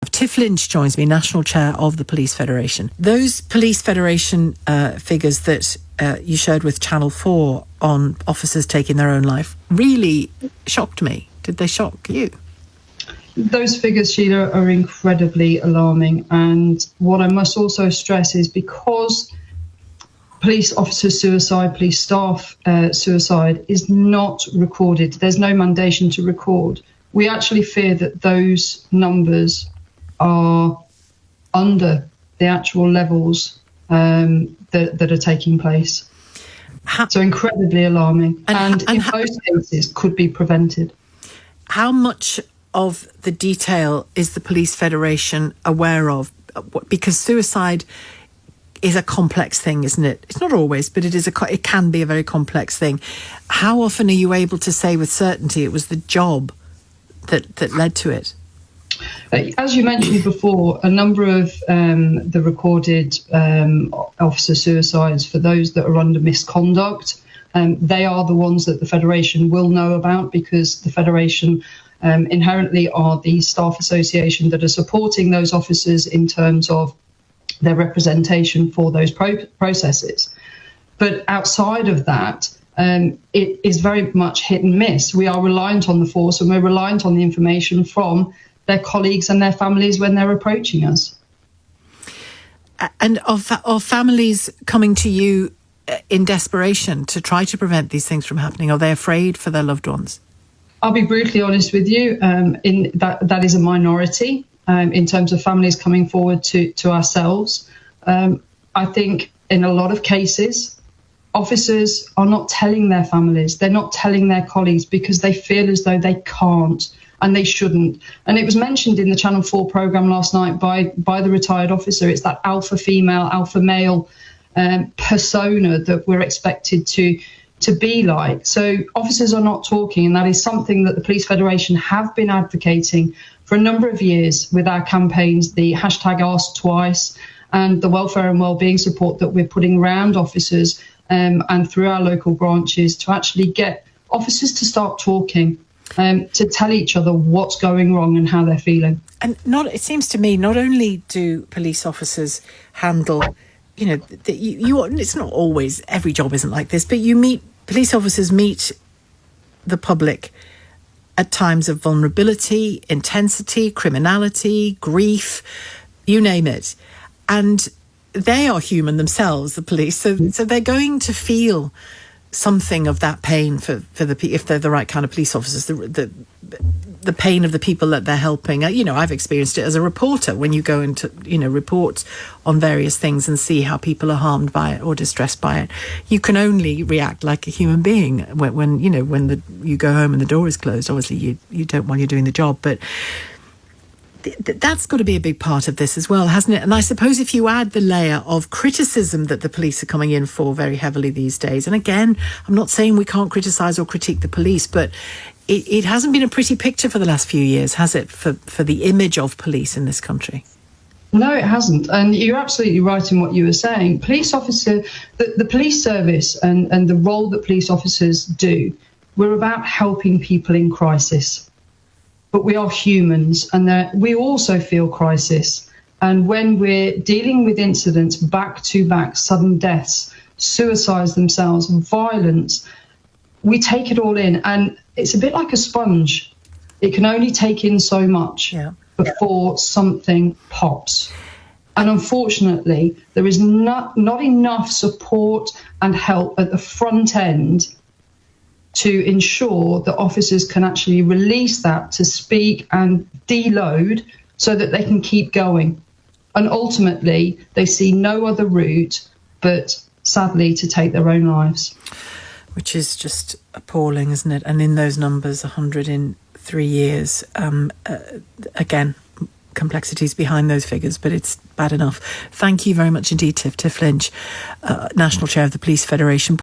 Tiff Lynch joins me, National Chair of the Police Federation. Those Police Federation figures that you shared with Channel 4 on officers taking their own life really shocked me. Did they shock you? Those figures, Sheila, are incredibly alarming. And what I must also stress is because police officer suicide, police staff suicide is not recorded, there's no mandation to record, we actually fear that those numbers are under the actual levels that are taking place. So incredibly alarming. And in most cases could be prevented. How much of the detail is the Police Federation aware of? Because suicide is a complex thing, isn't it? It's not always, but it can be a very complex thing. How often are you able to say with certainty it was the job that led to it? As you mentioned before, a number of the recorded officer suicides, for those that are under misconduct, they are the ones that the Federation will know about, because the Federation inherently are the staff association that are supporting those officers in terms of their representation for those processes. But outside of that, it is very much hit and miss. We are reliant on the force, and we're reliant on the information from their colleagues and their families when they're approaching us. And are families coming to you in desperation to try to prevent these things from happening? Are they afraid for their loved ones? I'll be brutally honest with you, in that is a minority in terms of families coming forward to ourselves. I think in a lot of cases, officers are not telling their families, they're not telling their colleagues because they feel as though they can't and they shouldn't. And it was mentioned in the Channel 4 programme last night by the retired officer. It's that alpha female, alpha male persona that we're expected to be like. So officers are not talking, and that is something that the Police Federation have been advocating for a number of years with our campaigns, the hashtag Ask Twice, and the welfare and wellbeing support that we're putting around officers and through our local branches to actually get officers to start talking, to tell each other what's going wrong and how they're feeling. And it seems to me, not only do police officers handle, it's not always, every job isn't like this, but police officers meet the public at times of vulnerability, intensity, criminality, grief, you name it. And they are human themselves, the police, so they're going to feel something of that pain for if they're the right kind of police officers, the pain of the people that they're helping. I've experienced it as a reporter when you go into report on various things and see how people are harmed by it or distressed by it. You can only react like a human being when you go home and the door is closed. Obviously you don't while you're doing the job, but that's got to be a big part of this as well, hasn't it? And I suppose if you add the layer of criticism that the police are coming in for very heavily these days, and again, I'm not saying we can't criticise or critique the police, but it hasn't been a pretty picture for the last few years, has it, for the image of police in this country? No, it hasn't. And you're absolutely right in what you were saying. Police officer, the police service and the role that police officers do, we're about helping people in crisis. But we are humans, and we also feel crisis. And when we're dealing with incidents back-to-back, sudden deaths, suicides themselves, violence, we take it all in. And it's a bit like a sponge. It can only take in so much before something pops. And unfortunately, there is not enough support and help at the front end to ensure that officers can actually release that to speak and deload so that they can keep going. And ultimately, they see no other route but, sadly, to take their own lives. Which is just appalling, isn't it? And in those numbers, 100 in 3 years. Again, complexities behind those figures, but it's bad enough. Thank you very much indeed, Tiff Lynch, National Chair of the Police Federation.